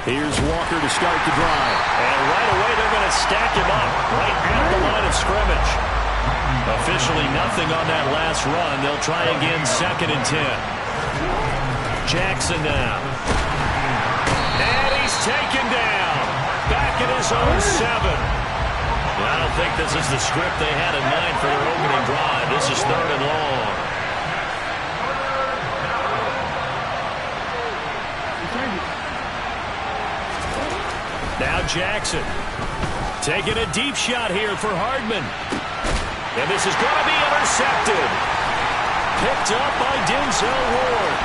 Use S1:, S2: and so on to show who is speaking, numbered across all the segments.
S1: Here's Walker to start the drive.
S2: And right away they're going to stack him up right at the line of scrimmage. Officially nothing on that last run. They'll try again 2nd and 10. Jackson now. And he's taken down. Back at his own 7. I don't think this is the script they had in mind for their opening drive. This is 3rd and long. Now Jackson taking a deep shot here for Hardman. And this is going to be intercepted. Picked up by Denzel Ward.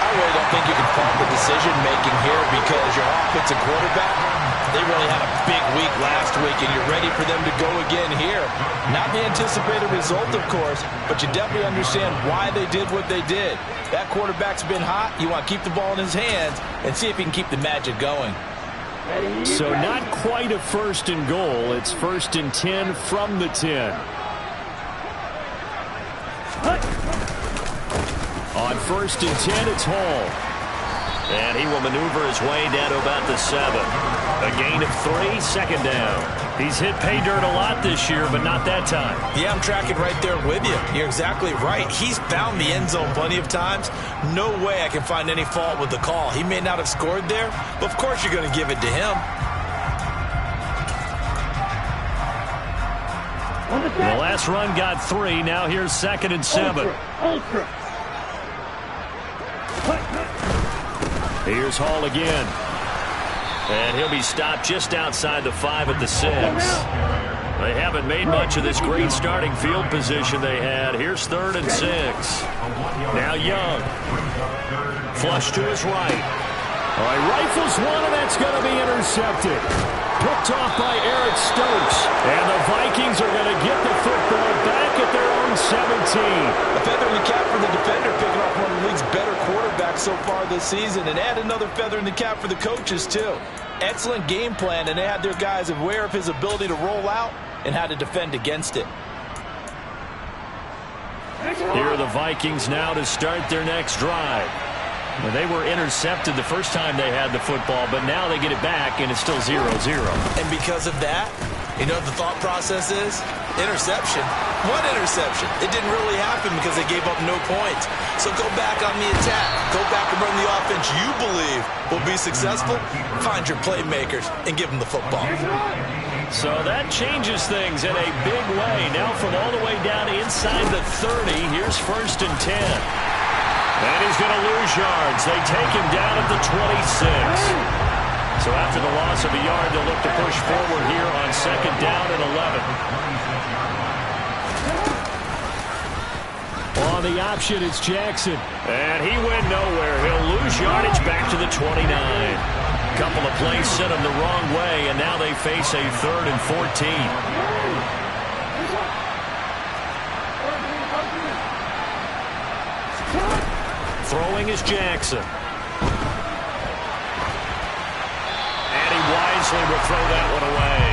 S3: I really don't think you can fault the decision-making here because your offensive quarterback, they really had a big week last week, and you're ready for them to go again here. Not the anticipated result, of course, but you definitely understand why they did what they did. That quarterback's been hot. You want to keep the ball in his hands and see if he can keep the magic going.
S1: So not quite a 1st and goal. It's 1st and 10 from the 10. On 1st and 10, it's Hall.
S2: And he will maneuver his way down to about the 7. A gain of 3, 2nd down. He's hit pay dirt a lot this year, but not that time.
S3: Yeah, I'm tracking right there with you. You're exactly right. He's found the end zone plenty of times. No way I can find any fault with the call. He may not have scored there, but of course you're going to give it to him.
S2: The last run got 3. Now here's 2nd and 7.
S1: Here's Hall again.
S2: And he'll be stopped just outside the 5 at the 6. They haven't made much of this great starting field position they had. Here's 3rd and 6. Now Young. Flush to his right.
S1: All right, rifles one, and that's going to be intercepted. Picked off by Eric Stokes. And the Vikings are going to get the football back at their own 17.
S3: A feather in the cap for the defender, picking off one of the league's better quarterbacks so far this season. And add another feather in the cap for the coaches, too. Excellent game plan, and they had their guys aware of his ability to roll out and how to defend against it.
S2: Here are the Vikings now to start their next drive. Well, they were intercepted the first time they had the football, but now they get it back, and it's still 0-0.
S3: And because of that, you know what the thought process is? Interception. What interception? It didn't really happen because they gave up no points. So go back on the attack. Go back and run the offense you believe will be successful. Find your playmakers and give them the football.
S2: So that changes things in a big way. Now from all the way down inside the 30, here's 1st and 10. And he's going to lose yards. They take him down at the 26. So after the loss of a yard, they'll look to push forward here on 2nd down and 11.
S1: On the option, it's Jackson.
S2: And he went nowhere. He'll lose yardage back to the 29. Couple of plays sent him the wrong way, and now they face a 3rd and 14. Throwing is Jackson. And he wisely will throw that one away.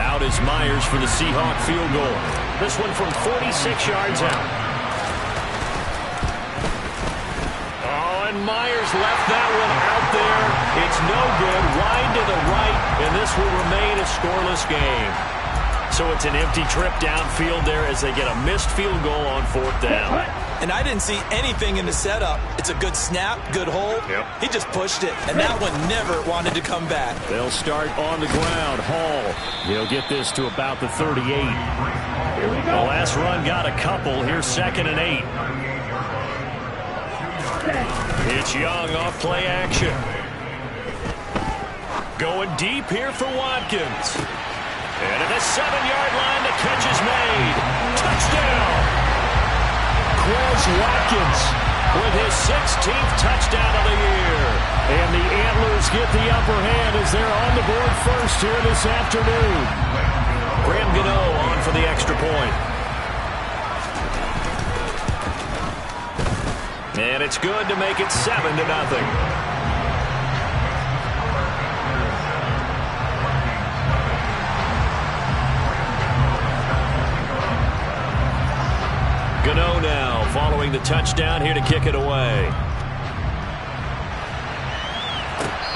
S2: Out is Myers for the Seahawk field goal. This one from 46 yards out. Oh, and Myers left that one out there. It's no good. Wide to the right, and this will remain a scoreless game. So it's an empty trip downfield there as they get a missed field goal on 4th down.
S3: And I didn't see anything in the setup. It's a good snap, good hold.
S2: Yep.
S3: He just pushed it, and that one never wanted to come back.
S1: They'll start on the ground. Hall. He'll get this to about the 38.
S2: The last run got a couple. Here's 2nd and 8. It's Young off play action. Going deep here for Watkins. And at the 7-yard line, the catch is made. Touchdown!
S1: Quez Watkins
S2: with his 16th touchdown of the year.
S1: And the Antlers get the upper hand as they're on the board first here this afternoon.
S2: Graham Gano on for the extra point. And it's good to make it 7-0. the touchdown here to kick it away.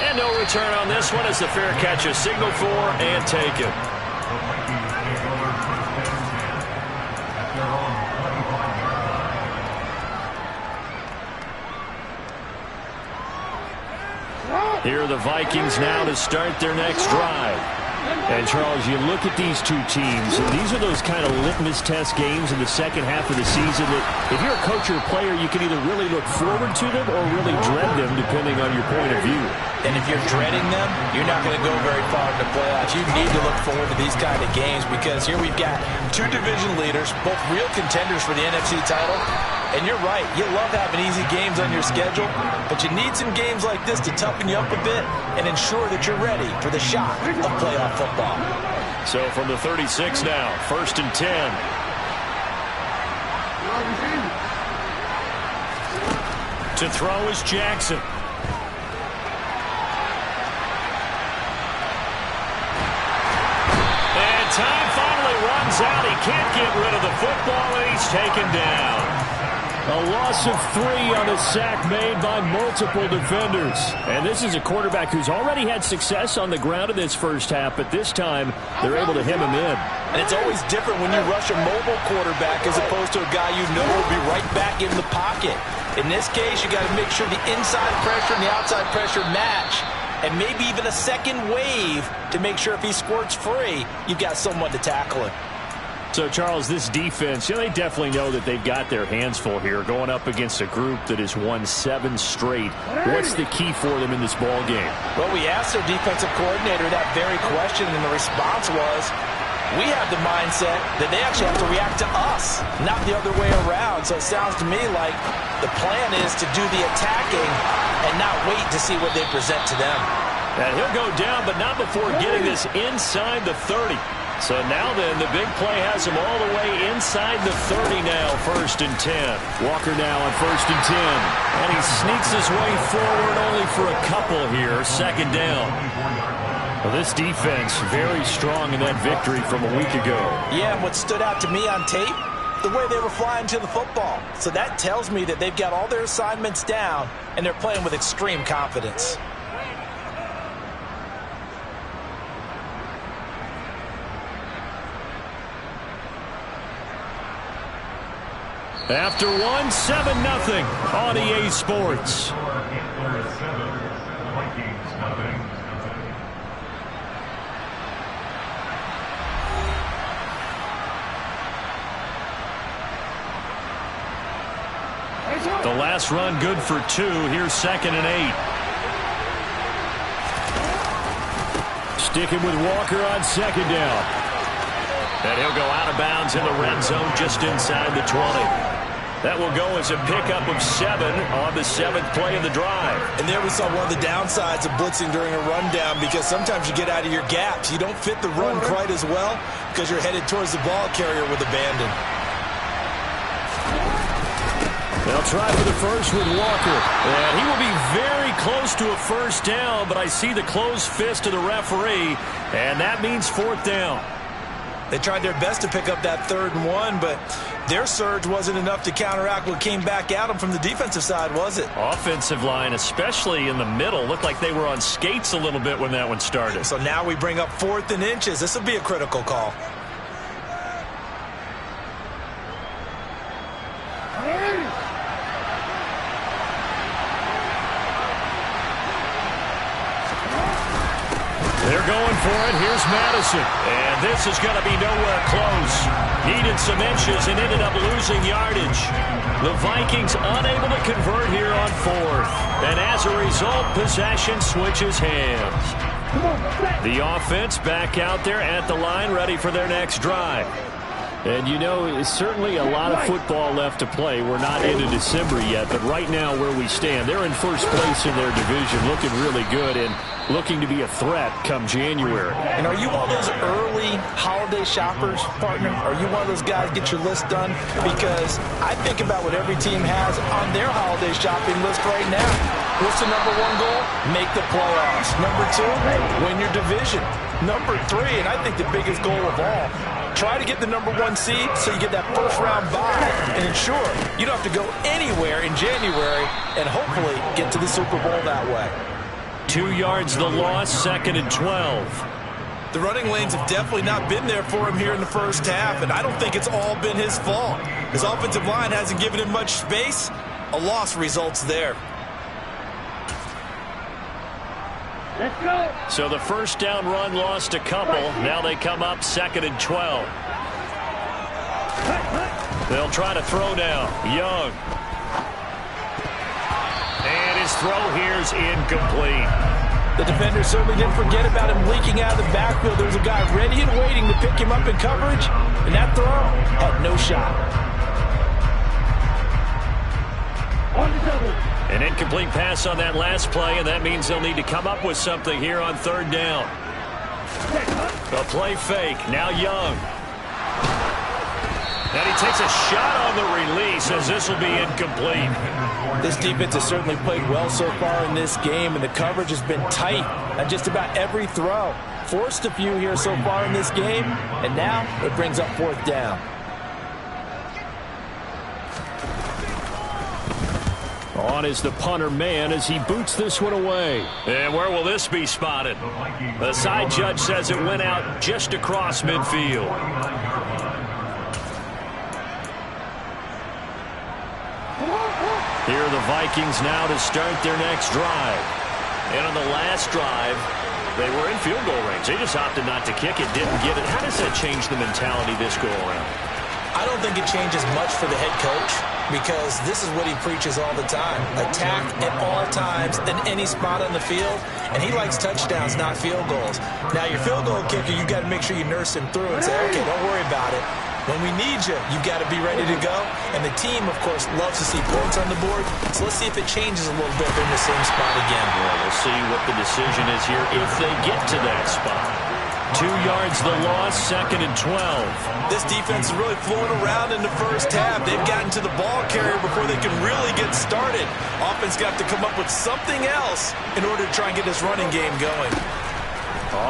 S2: And no return on this one as the fair catch is signaled for and taken. Here are the Vikings now to start their next drive. And, Charles, you look at these two teams, and these are those kind of litmus test games in the second half of the season that if you're a coach or a player, you can either really look forward to them or really dread them, depending on your point of view.
S3: And if you're dreading them, you're not going to go very far in the playoffs. You need to look forward to these kind of games because here we've got two division leaders, both real contenders for the NFC title. And you're right, you love having easy games on your schedule, but you need some games like this to toughen you up a bit and ensure that you're ready for the shock of playoff football.
S2: So from the 36 now, 1st and 10. To throw is Jackson. And time finally runs out. He can't get rid of the football, and he's taken down.
S1: A loss of 3 on the sack made by multiple defenders. And this is a quarterback who's already had success on the ground in this first half, but this time they're able to hem him in.
S3: And it's always different when you rush a mobile quarterback as opposed to a guy you know will be right back in the pocket. In this case, you got to make sure the inside pressure and the outside pressure match, and maybe even a second wave to make sure if he squirts free, you've got someone to tackle him.
S1: So, Charles, this defense, they definitely know that they've got their hands full here going up against a group that has won 7 straight. What's the key for them in this ball game?
S3: Well, we asked their defensive coordinator that very question, and the response was, we have the mindset that they actually have to react to us, not the other way around. So it sounds to me like the plan is to do the attacking and not wait to see what they present to them.
S2: And he'll go down, but not before getting this inside the 30. So now then, the big play has him all the way inside the 30 now, 1st and 10.
S1: Walker now on 1st and 10.
S2: And he sneaks his way forward only for a couple here, 2nd down.
S1: Well, this defense very strong in that victory from a week ago.
S3: Yeah, and what stood out to me on tape, the way they were flying to the football. So that tells me that they've got all their assignments down, and they're playing with extreme confidence.
S1: After 1, 7-0 on EA Sports. The last run good for 2. Here's 2nd and 8. Sticking with Walker on 2nd down.
S2: And he'll go out of bounds in the red zone just inside the 20. That will go as a pickup of 7 on the 7th play of the drive.
S3: And there we saw one of the downsides of blitzing during a rundown because sometimes you get out of your gaps. You don't fit the run quite as well because you're headed towards the ball carrier with abandon.
S1: They'll try for the first with Walker. And he will be very close to a 1st down, but I see the closed fist of the referee, and that means 4th down.
S3: They tried their best to pick up that 3rd and 1, but their surge wasn't enough to counteract what came back at them from the defensive side, was it?
S2: Offensive line, especially in the middle, looked like they were on skates a little bit when that one started.
S3: So now we bring up 4th and inches. This will be a critical call.
S1: They're going for it. Here's Madison.
S2: And this is going to be nowhere close. Needed some inches and ended up losing yardage. The Vikings unable to convert here on 4th. And as a result, possession switches hands. The offense back out there at the line, ready for their next drive.
S1: And, you know, it's certainly a lot of football left to play. We're not into December yet, but right now where we stand, they're in 1st place in their division, looking really good and looking to be a threat come January.
S3: And are you one of those early holiday shoppers, partner? Are you one of those guys get your list done? Because I think about what every team has on their holiday shopping list right now. What's the #1 goal? Make the playoffs. #2, win your division. Number 3, and I think the biggest goal of all, try to get the number 1 seed so you get that first-round bye and ensure you don't have to go anywhere in January and hopefully get to the Super Bowl that way.
S1: 2 yards the loss, 2nd and 12.
S3: The running lanes have definitely not been there for him here in the first half, and I don't think it's all been his fault. His offensive line hasn't given him much space. A loss results there.
S2: Let's go.
S1: So the first down run lost a couple. Now they come up 2nd and 12. They'll try to throw now. Young. And his throw here's incomplete.
S3: The defender certainly didn't forget about him leaking out of the backfield. There was a guy ready and waiting to pick him up in coverage, and that throw had no shot.
S2: On the double.
S1: An incomplete pass on that last play, and that means they'll need to come up with something here on 3rd down. A play fake. Now Young. And he takes a shot on the release as this will be incomplete.
S3: This defense has certainly played well so far in this game, and the coverage has been tight on just about every throw. Forced a few here so far in this game, and now it brings up 4th down.
S1: On is the punter man as he boots this one away. And where will this be spotted? The side judge says it went out just across midfield. Here are the Vikings now to start their next drive. And on the last drive, they were in field goal range. They just opted not to kick it, didn't get it. How does that change the mentality this go around?
S3: I don't think it changes much for the head coach, because this is what he preaches all the time. Attack at all times in any spot on the field, and he likes touchdowns, not field goals. Now, your field goal kicker, you've got to make sure you nurse him through and say, okay, don't worry about it. When we need you, you've got to be ready to go. And the team, of course, loves to see points on the board. So let's see if it changes a little bit in the same spot again.
S1: Well, we'll see what the decision is here if they get to that spot. 2 yards the loss, 2nd and 12.
S3: This defense is really flowing around in the first half. They've gotten to the ball carrier before they can really get started. Offense got to come up with something else in order to try and get this running game going.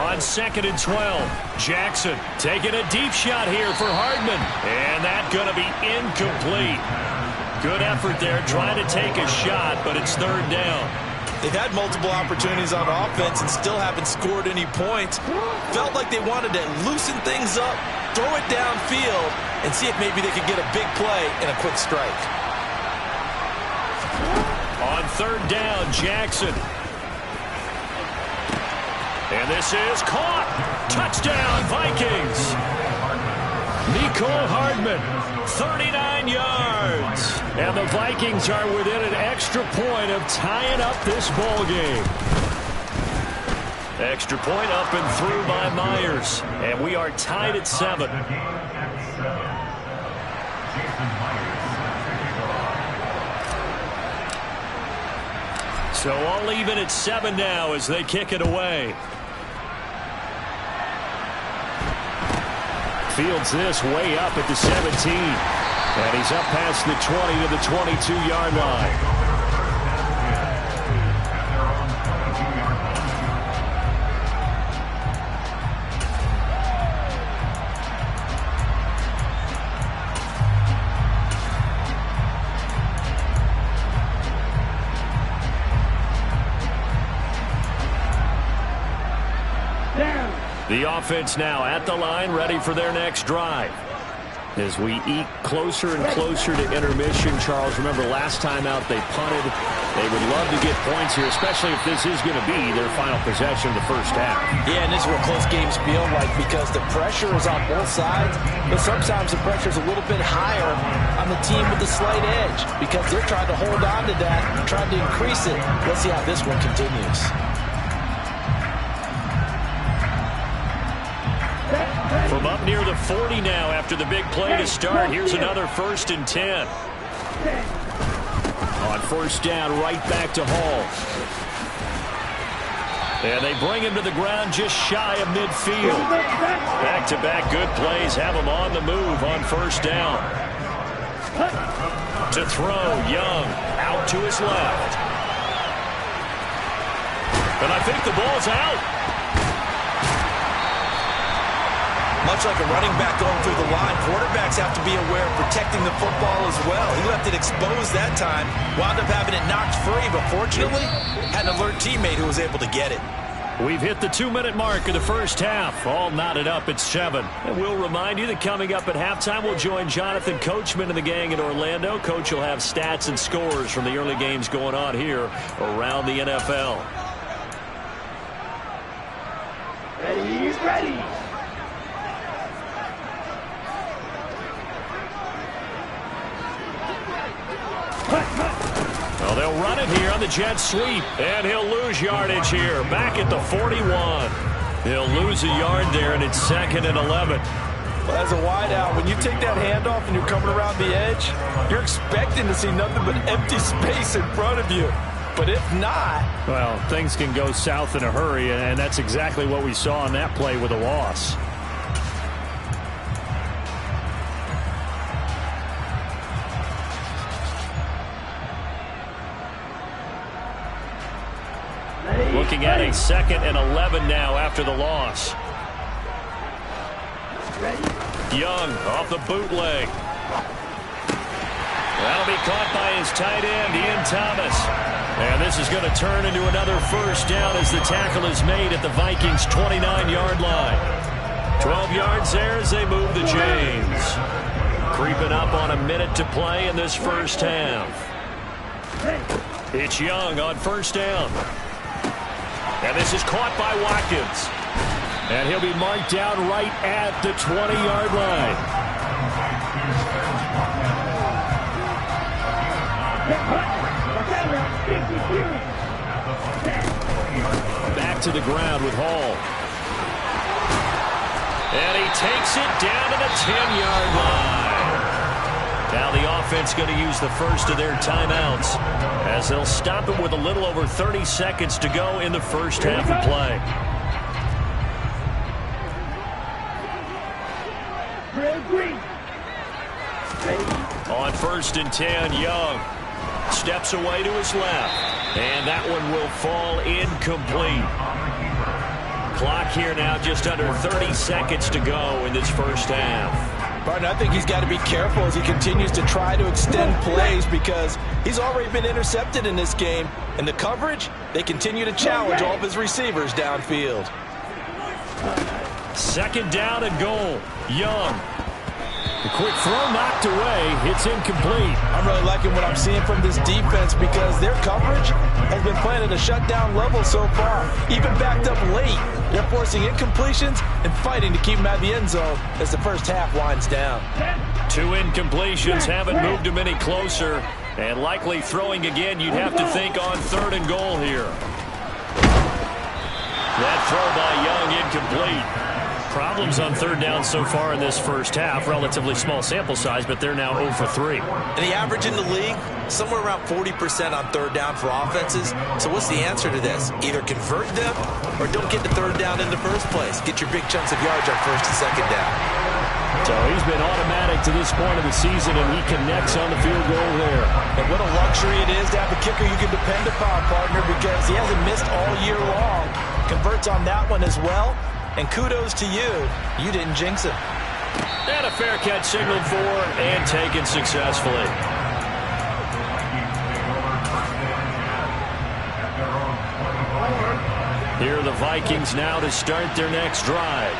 S1: On 2nd and 12, Jackson taking a deep shot here for Hardman. And that's going to be incomplete. Good effort there trying to take a shot, but it's 3rd down.
S3: They've had multiple opportunities on offense and still haven't scored any points. Felt like they wanted to loosen things up, throw it downfield, and see if maybe they could get a big play and a quick strike.
S1: On 3rd down, Jackson. And this is caught. Touchdown, Vikings. Mecole Hardman, 39 yards. And the Vikings are within an extra point of tying up this ball game. Extra point up and through by Myers. And we are tied at 7. So all even at 7 now as they kick it away. Fields this way up at the 17. And he's up past the 20 to the 22-yard line. The offense now at the line, ready for their next drive. As we eke closer and closer to intermission, Charles, remember last time out they punted. They would love to get points here, especially if this is going to be their final possession of the first half.
S3: Yeah, and this is what close games feel like because the pressure is on both sides, but sometimes the pressure is a little bit higher on the team with the slight edge because they're trying to hold on to that, trying to increase it. Let's see how this one continues.
S1: From up near the 40 now after the big play to start. Here's another 1st and 10. On 1st down, right back to Hall. And they bring him to the ground just shy of midfield. Back-to-back good plays have him on the move on 1st down. To throw, Young out to his left. And I think the ball's out.
S3: Much like a running back going through the line, quarterbacks have to be aware of protecting the football as well. He left it exposed that time, wound up having it knocked free, but fortunately, had an alert teammate who was able to get it.
S1: We've hit the 2-minute mark of the first half. All knotted up at 7. And we'll remind you that coming up at halftime, we'll join Jonathan Coachman and the gang in Orlando. Coach will have stats and scores from the early games going on here around the NFL.
S4: Ready, ready.
S1: Well, they'll run it here on the jet sweep, and he'll lose yardage here. Back at the 41. He'll lose a yard there, and it's 2nd and 11.
S3: Well, as a wideout, when you take that handoff and you're coming around the edge, you're expecting to see nothing but empty space in front of you. But if not...
S1: Well, things can go south in a hurry, and that's exactly what we saw on that play with a loss. Looking at a 2nd and 11 now after the loss. Young off the bootleg. That'll be caught by his tight end, Ian Thomas. And this is going to turn into another first down as the tackle is made at the Vikings' 29-yard line. 12 yards there as they move the chains. Creeping up on a minute to play in this first half. It's Young on first down. And this is caught by Watkins. And he'll be marked down right at the 20-yard line. Back to the ground with Hall. And he takes it down to the 10-yard line. Now the offense going to use the first of their timeouts as they'll stop it with a little over 30 seconds to go in the first half of play. On 1st and 10, Young steps away to his left. And that one will fall incomplete. Clock here now just under 30 seconds to go in this first half.
S3: Martin, I think he's got to be careful as he continues to try to extend plays because he's already been intercepted in this game. And the coverage, they continue to challenge all of his receivers downfield.
S1: 2nd down and goal. Young. The quick throw knocked away. It's incomplete.
S3: I'm really liking what I'm seeing from this defense because their coverage has been playing at a shutdown level so far. Even backed up late. They're forcing incompletions and fighting to keep them out of the end zone as the first half winds down.
S1: 2 incompletions haven't moved him any closer. And likely throwing again, you'd have to think on 3rd and goal here. That throw by Young incomplete. Problems on 3rd down so far in this first half. Relatively small sample size, but they're now 0 for 3.
S3: And the average in the league, somewhere around 40% on 3rd down for offenses. So what's the answer to this? Either convert them or don't get to 3rd down in the first place. Get your big chunks of yards on 1st and 2nd down.
S1: So he's been automatic to this point of the season, and he connects on the field goal there.
S3: And what a luxury it is to have a kicker you can depend upon, partner, because he hasn't missed all year long. Converts on that one as well. And kudos to you. You didn't jinx him.
S1: And a fair catch signaled for and taken successfully. Here are the Vikings now to start their next drive.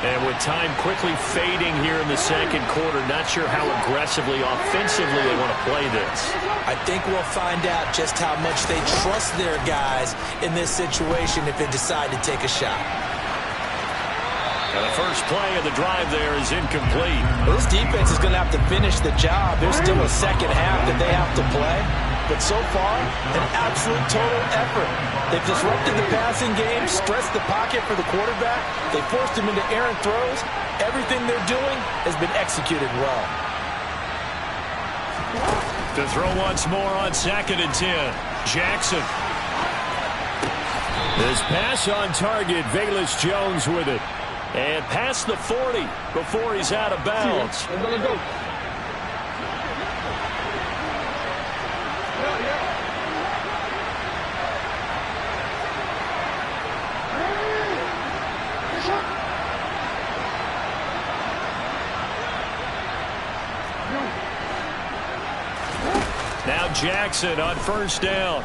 S1: And with time quickly fading here in the 2nd quarter, not sure how aggressively, offensively they want to play this.
S3: I think we'll find out just how much they trust their guys in this situation if they decide to take a shot.
S1: And the first play of the drive there is incomplete.
S3: Well, this defense is going to have to finish the job. There's still a 2nd half that they have to play. But so far, an absolute total effort. They've disrupted the passing game, stressed the pocket for the quarterback. They forced him into errant throws. Everything they're doing has been executed well.
S1: To throw once more on 2nd and 10. Jackson. This pass on target. Velus Jones with it. And past the 40 before he's out of bounds.
S2: Jackson on first down.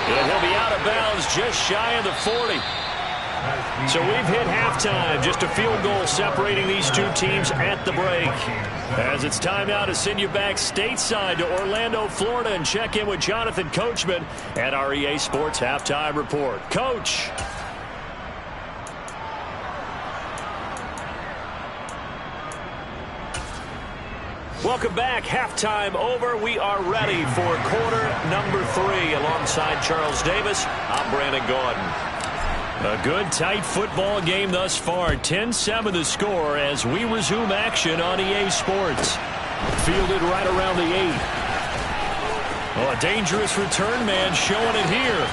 S2: And he'll be out of bounds just shy of the 40. So we've hit halftime. Just a field goal separating these two teams at the break. As it's time now to send you back stateside to Orlando, Florida, and check in with Jonathan Coachman at our EA Sports Halftime Report. Coach. Welcome back. Halftime over. We are ready for quarter number 3. Alongside Charles Davis, I'm Brandon Gordon. A good, tight football game thus far. 10-7 the score as we resume action on EA Sports. Fielded right around the 8. Oh, a dangerous return man showing it here.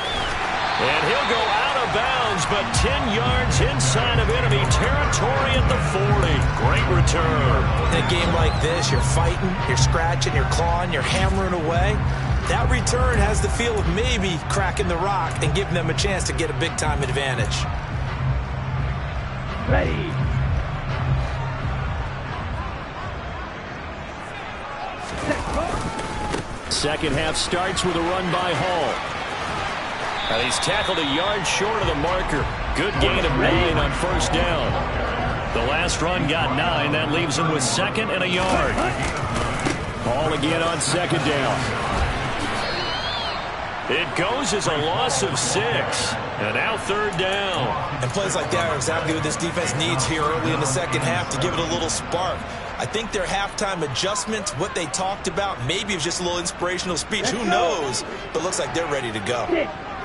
S2: And he'll go out of bounds, but 10 yards inside of enemy territory at the 40. Great return.
S3: In a game like this, you're fighting, you're scratching, you're clawing, you're hammering away. That return has the feel of maybe cracking the rock and giving them a chance to get a big-time advantage.
S4: Ready.
S1: Second half starts with a run by Hall.
S2: And he's tackled a yard short of the marker. Good gain of 9 on first down. The last run got 9. That leaves him with 2nd and a yard.
S1: Hall again on 2nd down.
S2: It goes as a loss of 6. And now 3rd down.
S3: And plays like that are exactly what this defense needs here early in the second half to give it a little spark. I think their halftime adjustment, what they talked about, maybe it was just a little inspirational speech. Who knows? But looks like they're ready to go.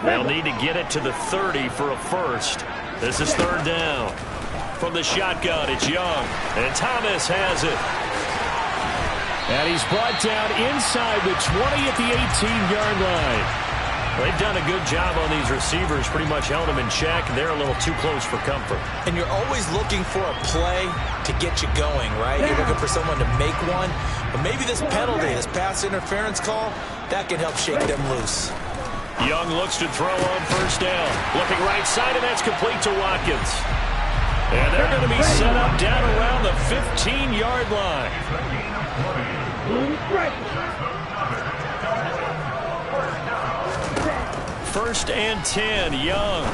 S2: They'll need to get it to the 30 for a first. This is 3rd down. From the shotgun, it's Young. And Thomas has it.
S1: And he's brought down inside the 20 at the 18-yard line.
S2: They've done a good job on these receivers, pretty much held them in check. They're a little too close for comfort.
S3: And you're always looking for a play to get you going, right? You're looking for someone to make one. But maybe this penalty, this pass interference call, that can help shake them loose.
S2: Young looks to throw on first down. Looking right side, and that's complete to Watkins. And they're going to be set up down around the 15-yard line. First and 10, Young.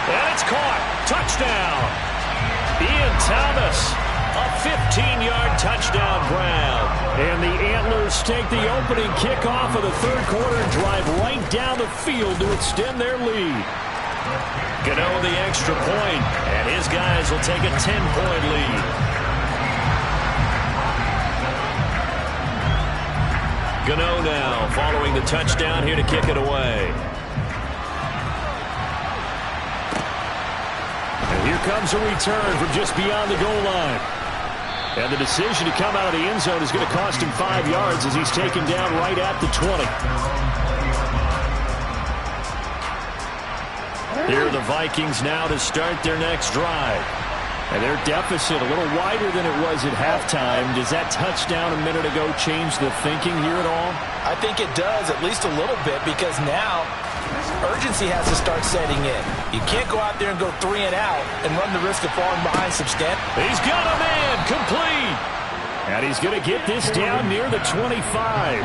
S2: And it's caught. Touchdown. Ian Thomas, a 15-yard touchdown grab.
S1: And the Antlers take the opening kickoff of the 3rd quarter and drive right down the field to extend their lead.
S2: Gano the extra point, and his guys will take a 10-point lead. Gano now following the touchdown here to kick it away.
S1: And here comes a return from just beyond the goal line. And the decision to come out of the end zone is going to cost him 5 yards as he's taken down right at the 20.
S2: Here are the Vikings now to start their next drive.
S1: And their deficit a little wider than it was at halftime. Does that touchdown a minute ago change the thinking here at all?
S3: I think it does, at least a little bit, because now urgency has to start setting in. You can't go out there and go 3 and out and run the risk of falling behind substantially.
S2: He's got a man complete.
S1: And he's going to get this down near the 25.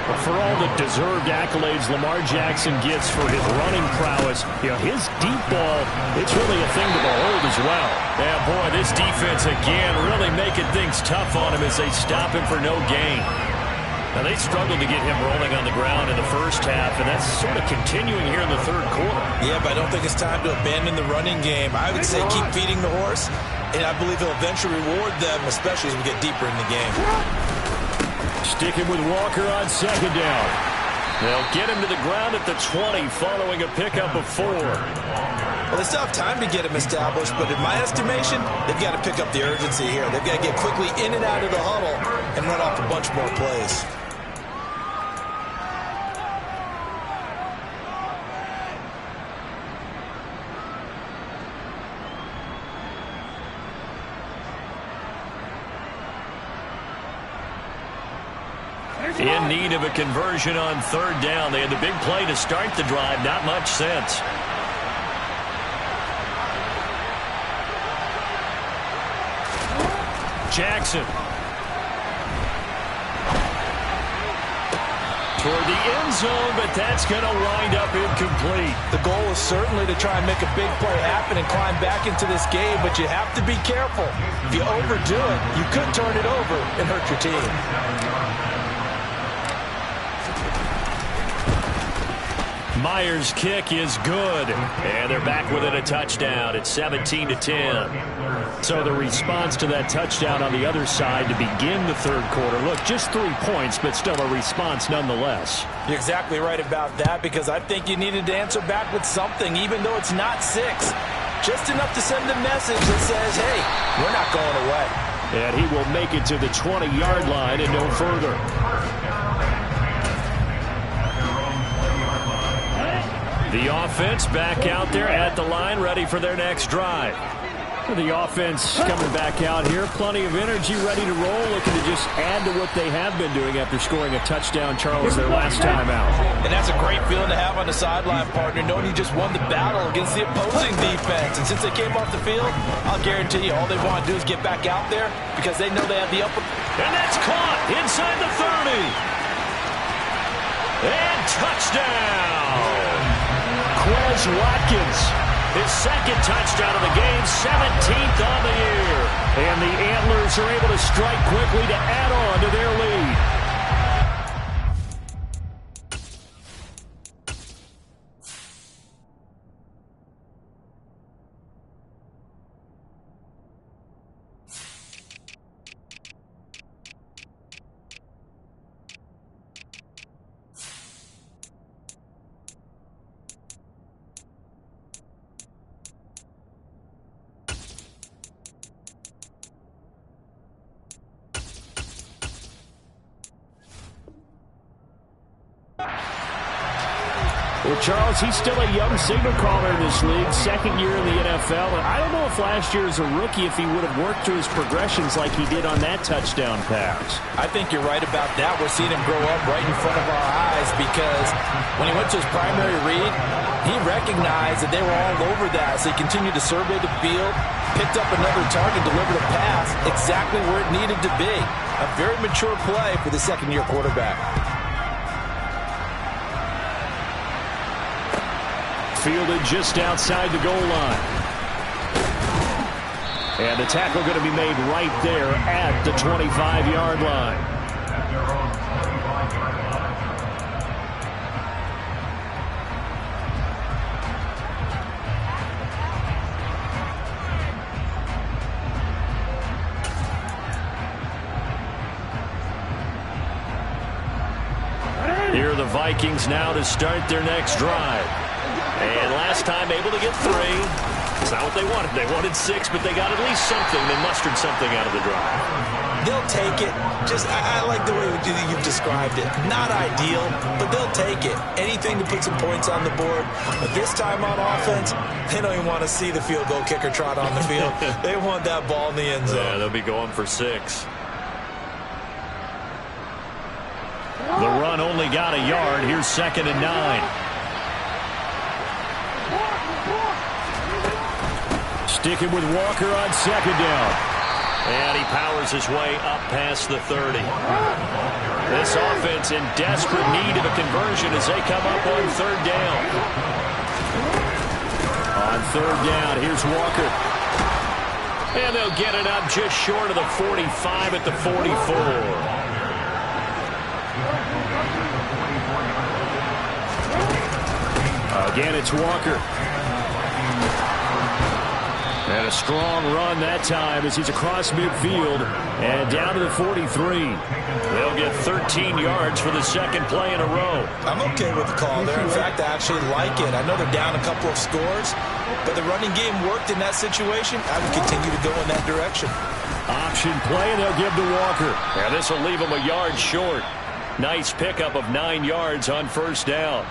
S1: But for all the deserved accolades Lamar Jackson gets for his running prowess, you know, his deep ball, it's really a thing to behold as well.
S2: Yeah, boy, this defense again really making things tough on him as they stop him for no gain. Now, they struggled to get him rolling on the ground in the first half, and that's sort of continuing here in the 3rd quarter.
S3: Yeah, but I don't think it's time to abandon the running game. I would say keep feeding the horse, and I believe he'll eventually reward them, especially as we get deeper in the game.
S1: Sticking with Walker on 2nd down.
S2: They'll get him to the ground at the 20 following a pickup of 4.
S3: Well, they still have time to get him established, but in my estimation, they've got to pick up the urgency here. They've got to get quickly in and out of the huddle and run off a bunch more plays.
S2: In need of a conversion on 3rd down. They had the big play to start the drive. Not much sense. Jackson. Toward the end zone, but that's going to wind up incomplete.
S3: The goal is certainly to try and make a big play happen and climb back into this game, but you have to be careful. If you overdo it, you could turn it over and hurt your team.
S2: Myers' kick is good, and they're back within a touchdown. It's 17-10.
S1: So the response to that touchdown on the other side to begin the third quarter. Look, just 3 points, but still a response nonetheless.
S3: You're exactly right about that, because I think you needed to answer back with something, even though it's not 6. Just enough to send a message that says, hey, we're not going away.
S1: And he will make it to the 20-yard line and no further.
S2: The offense back out there at the line, ready for their next drive.
S1: The offense coming back out here. Plenty of energy, ready to roll, looking to just add to what they have been doing after scoring a touchdown, Charles, their last time out.
S3: And that's a great feeling to have on the sideline, partner, knowing you just won the battle against the opposing defense. And since they came off the field, I'll guarantee you all they want to do is get back out there because they know they have the upper.
S2: And that's caught inside the 30. And touchdown.
S1: Quez Watkins.
S2: His second touchdown of the game, 17th on the year.
S1: And the Antlers are able to strike quickly to add on to their lead. Well, Charles, he's still a young signal caller in this league, second year in the NFL. And I don't know if last year as a rookie, if he would have worked through his progressions like he did on that touchdown pass.
S3: I think you're right about that. We're seeing him grow up right in front of our eyes because when he went to his primary read, he recognized that they were all over that. So he continued to survey the field, picked up another target, delivered a pass exactly where it needed to be. A very mature play for the second-year quarterback.
S1: Fielded just outside the goal line. And the tackle going to be made right there at the 25-yard line.
S2: Here are the Vikings now to start their next drive. And last time able to get 3. It's not what they wanted. They wanted 6, but they got at least something. They mustered something out of the drive.
S3: They'll take it. I like the way you've described it. Not ideal, but they'll take it. Anything to put some points on the board. But this time on offense, they don't even want to see the field goal kicker trot on the field. They want that ball in the end zone.
S2: Yeah, they'll be going for 6.
S1: The run only got a yard. Here's 2nd and 9. Sticking with Walker on 2nd down.
S2: And he powers his way up past the 30. This offense in desperate need of a conversion as they come up on 3rd down.
S1: On 3rd down, here's Walker.
S2: And they'll get it up just short of the 45 at the 44.
S1: Again, it's Walker. And a strong run that time as he's across midfield and down to the 43.
S2: They'll get 13 yards for the second play in a row.
S3: I'm okay with the call there. In fact, I actually like it. I know they're down a couple of scores, but the running game worked in that situation. I would continue to go in that direction.
S1: Option play, and they'll give to Walker.
S2: Yeah, this will leave him a yard short. Nice pickup of 9 yards on 1st down.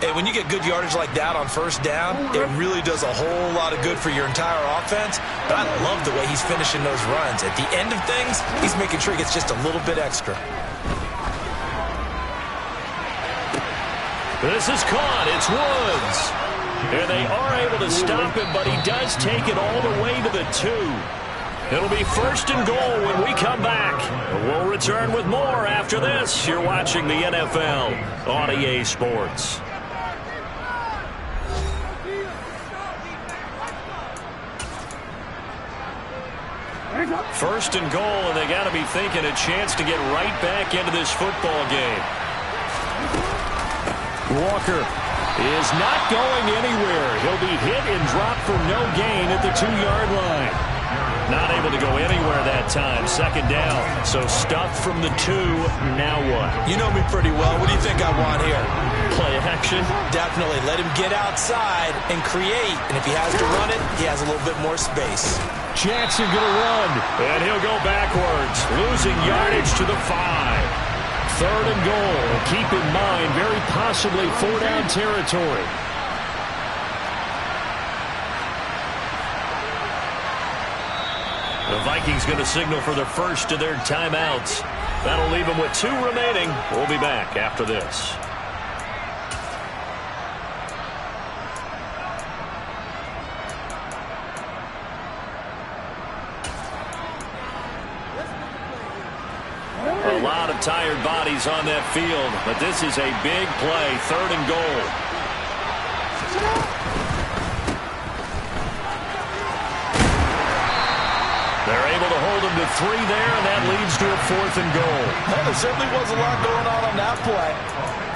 S3: And when you get good yardage like that on 1st down, it really does a whole lot of good for your entire offense. But I love the way he's finishing those runs. At the end of things, he's making sure he gets just a little bit extra.
S2: This is caught. It's Woods. And they are able to stop him, but he does take it all the way to the 2. It'll be 1st and goal when we come back. We'll return with more after this. You're watching the NFL on EA Sports. First and goal, and they got to be thinking a chance to get right back into this football game. Walker is not going anywhere. He'll be hit and dropped for no gain at the 2-yard line. Not able to go anywhere that time. 2nd down. So stuffed from the 2. Now what?
S3: You know me pretty well. What do you think I want here?
S2: Play action?
S3: Definitely. Let him get outside and create. And if he has to run it, he has a little bit more space.
S2: Jackson going to run. And he'll go backwards. Losing yardage to the 5. 3rd and goal. Keep in mind, very possibly 4-down territory. The Vikings going to signal for the first of their timeouts. That'll leave them with 2 remaining. We'll be back after this. A lot of tired bodies on that field, but this is a big play. 3rd and goal. They're able to hold him to 3 there, and that leads to a 4th and goal.
S3: Well, there certainly was a lot going on that play.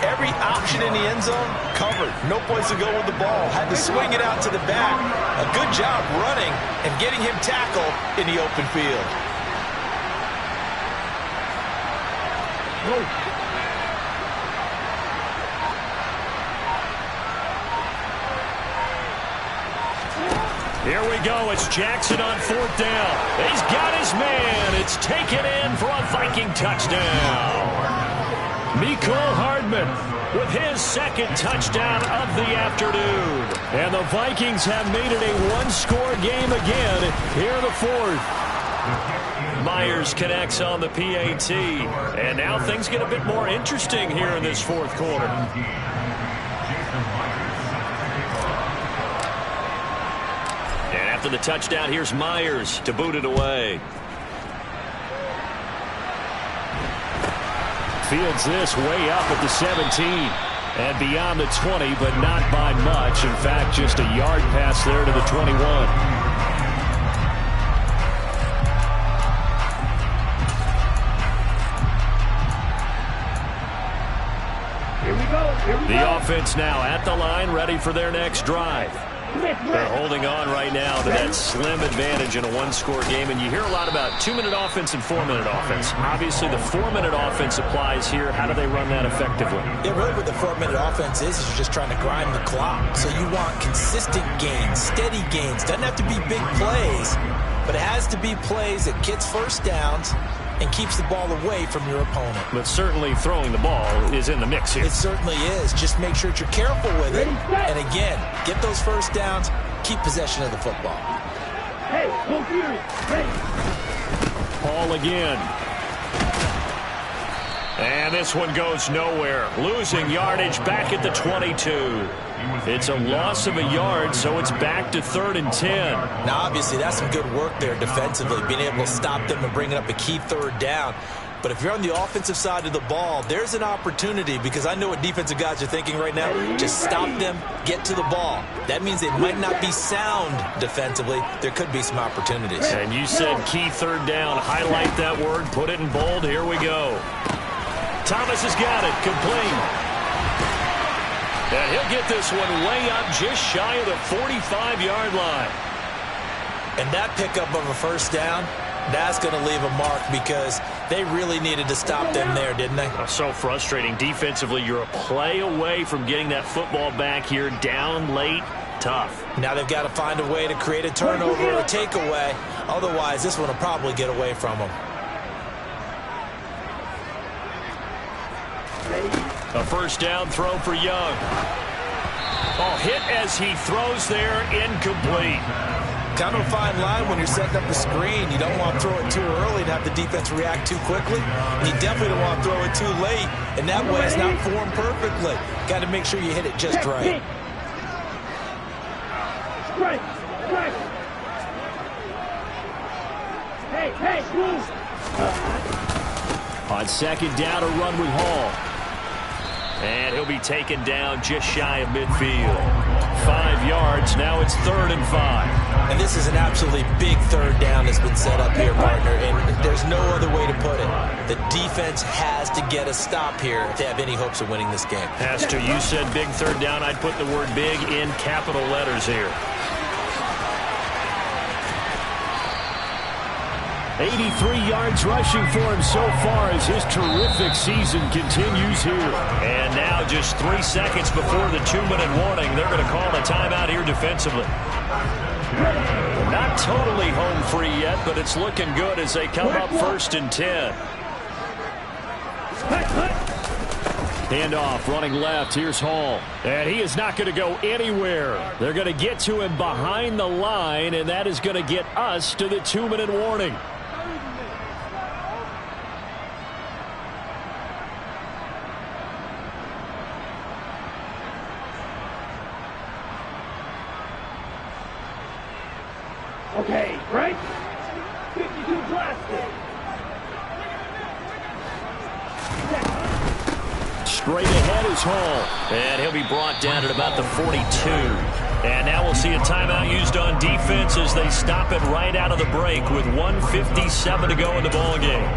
S3: Every option in the end zone covered. No place to go with the ball. Had to swing it out to the back. A good job running and getting him tackled in the open field.
S2: Here we go. It's Jackson on 4th down. He's got his man. It's taken in for a Viking touchdown. Mecole Hardman with his 2nd touchdown of the afternoon. And the Vikings have made it a 1-score game again here in the 4th. Myers connects on the PAT. And now things get a bit more interesting here in this 4th quarter. And after the touchdown, here's Myers to boot it away.
S1: Fields this way up at the 17 and beyond the 20, but not by much. In fact, just a yard pass there to the 21. The offense now at the line, ready for their next drive. They're holding on right now to that slim advantage in a 1-score game. And you hear a lot about 2-minute offense and 4-minute offense. Obviously, the 4-minute offense applies here. How do they run that effectively?
S3: Yeah, really what the 4-minute offense is you're just trying to grind the clock. So you want consistent gains, steady gains. Doesn't have to be big plays, but it has to be plays that gets first downs and keeps the ball away from your opponent.
S1: But certainly throwing the ball is in the mix here.
S3: It certainly is. Just make sure that you're careful with it. And again, get those first downs, keep possession of the football.
S4: Hey, both of you, ready.
S1: Paul again.
S2: And this one goes nowhere. Losing yardage back at the 22. It's a loss of a yard, so it's back to 3rd and 10.
S3: Now, obviously, that's some good work there defensively, being able to stop them and bringing up a key 3rd down. But if you're on the offensive side of the ball, there's an opportunity, because I know what defensive guys are thinking right now. Just stop them, get to the ball. That means they might not be sound defensively. There could be some opportunities.
S2: And you said key 3rd down. Highlight that word, put it in bold. Here we go. Thomas has got it, complete. And he'll get this one way up just shy of the 45-yard line.
S3: And that pickup of a first down, that's going to leave a mark, because they really needed to stop them there, didn't they?
S2: So frustrating. Defensively, you're a play away from getting that football back here, down late, tough.
S3: Now they've got to find a way to create a turnover or a takeaway. Otherwise, this one will probably get away from them.
S2: A first down throw for Young. Oh, hit as he throws there, incomplete.
S3: Kind of a fine line when you're setting up the screen. You don't want to throw it too early and have the defense react too quickly. And you definitely don't want to throw it too late, and that way it's not formed perfectly. Got to make sure you hit it just right.
S4: Hey, move!
S1: On second down, a run with Hall.
S2: And he'll be taken down just shy of midfield. 5 yards. Now it's 3rd and 5.
S3: And this is an absolutely big third down that's been set up here, partner. And there's no other way to put it. The defense has to get a stop here if they have any hopes of winning this game.
S2: Pastor, you said big third down. I'd put the word big in capital letters here.
S1: 83 yards rushing for him so far as his terrific season continues here.
S2: And now just 3 seconds before the 2-minute warning, they're going to call a timeout here defensively. Not totally home free yet, but it's looking good as they come up 1st and 10.
S1: Handoff, running left. Here's Hall. And he is not going to go anywhere. They're going to get to him behind the line, and that is going to get us to the 2-minute warning.
S4: Okay, right? 52 blasted.
S1: Straight ahead is Hall.
S2: And he'll be brought down at about the 42. And now we'll see a timeout used on defense as they stop it right out of the break with 1:57 to go in the ballgame.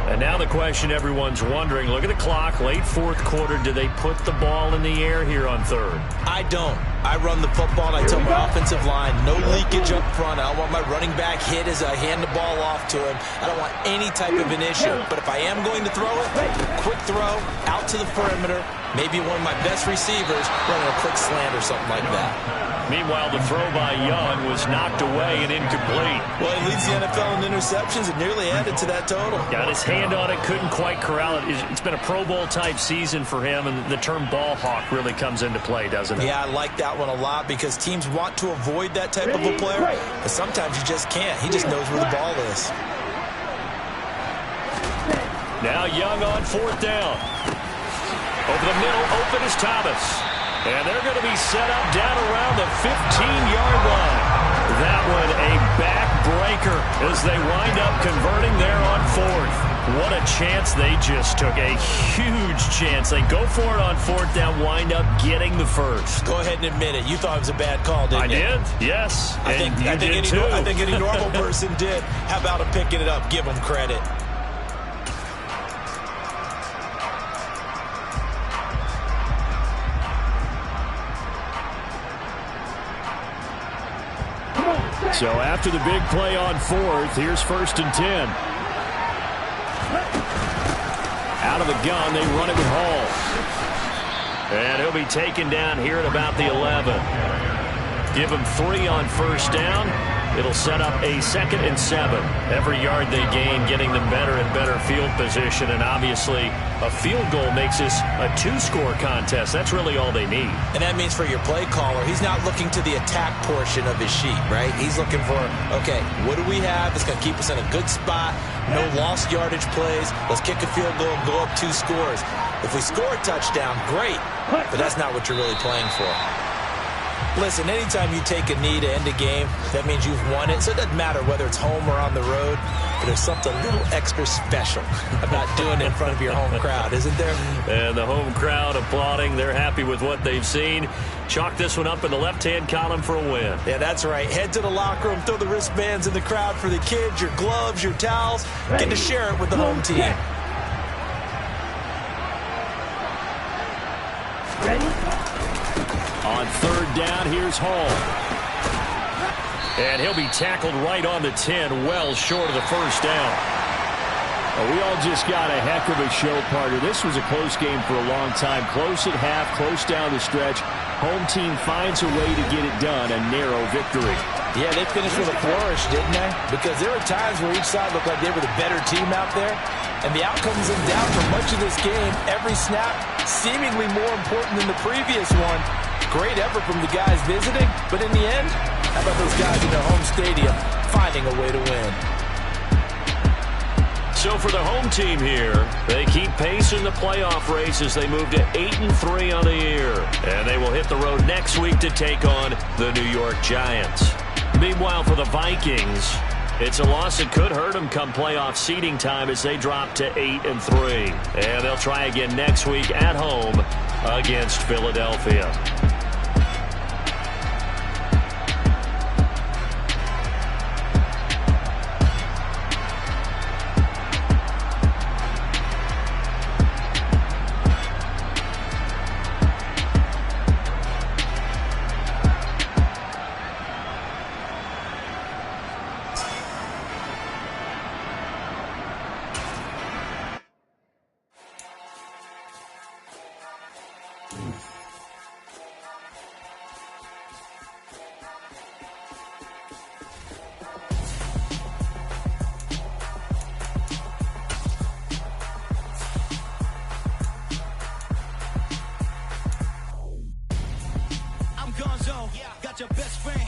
S2: And now the question everyone's wondering, look at the clock, late 4th quarter, do they put the ball in the air here on 3rd?
S3: I don't. I run the football, and I tell my offensive line, no leakage up front. I don't want my running back hit as I hand the ball off to him. I don't want any type of an issue. But if I am going to throw it, quick throw, out to the perimeter, maybe one of my best receivers running a quick slant or something like that.
S2: Meanwhile, the throw by Young was knocked away and incomplete.
S3: Well, he leads the NFL in interceptions and nearly added to that total.
S2: Got his hand on it, couldn't quite corral it. It's been a Pro Bowl type season for him, and the term ball hawk really comes into play, doesn't it?
S3: Yeah, I like that one a lot because teams want to avoid that type of a player, but sometimes you just can't. He just knows where the ball is.
S2: Now Young on 4th down. Over the middle, open is Thomas. And they're going to be set up down around the 15-yard line. That one a backbreaker as they wind up converting there on 4th. What a chance they just took. A huge chance. They go for it on 4th down, wind up getting the first.
S3: Go ahead and admit it. You thought it was a bad call, didn't you?
S2: I did, yes.
S3: I think any normal person did. How about him picking it up? Give him credit.
S1: So after the big play on 4th, here's 1st and 10. Out of the gun, they run it with Hall.
S2: And he'll be taken down here at about the 11. Give him 3 on 1st down. It'll set up a 2nd and 7. Every yard they gain, getting them better and better field position. And obviously, a field goal makes this a 2-score contest. That's really all they need.
S3: And that means for your play caller, he's not looking to the attack portion of his sheet, right? He's looking for, okay, what do we have that's going to keep us in a good spot? No lost yardage plays. Let's kick a field goal and go up 2 scores. If we score a touchdown, great. But that's not what you're really playing for. Listen, anytime you take a knee to end a game, that means you've won it. So it doesn't matter whether it's home or on the road. But there's something a little extra special about doing it in front of your home crowd, isn't there?
S2: And the home crowd applauding. They're happy with what they've seen. Chalk this one up in the left-hand column for a win.
S3: Yeah, that's right. Head to the locker room, throw the wristbands in the crowd for the kids, your gloves, your towels. Get to share it with the home team.
S4: Ready?
S1: On 3rd down, here's Hall.
S2: And he'll be tackled right on the 10, well short of the 1st down.
S1: Well, we all just got a heck of a show, partner. This was a close game for a long time. Close at half, close down the stretch. Home team finds a way to get it done, a narrow victory.
S3: Yeah, they finished with a flourish, didn't they? Because there were times where each side looked like they were the better team out there. And the outcome's in doubt for much of this game. Every snap seemingly more important than the previous one. Great effort from the guys visiting, but in the end, how about those guys in their home stadium finding a way to win?
S2: So for the home team here, they keep pace in the playoff race as they move to 8-3 on the year. And they will hit the road next week to take on the New York Giants. Meanwhile, for the Vikings, It's a loss that could hurt them come playoff seeding time as they drop to 8-3. And they'll try again next week at home against Philadelphia.
S5: Got your best friend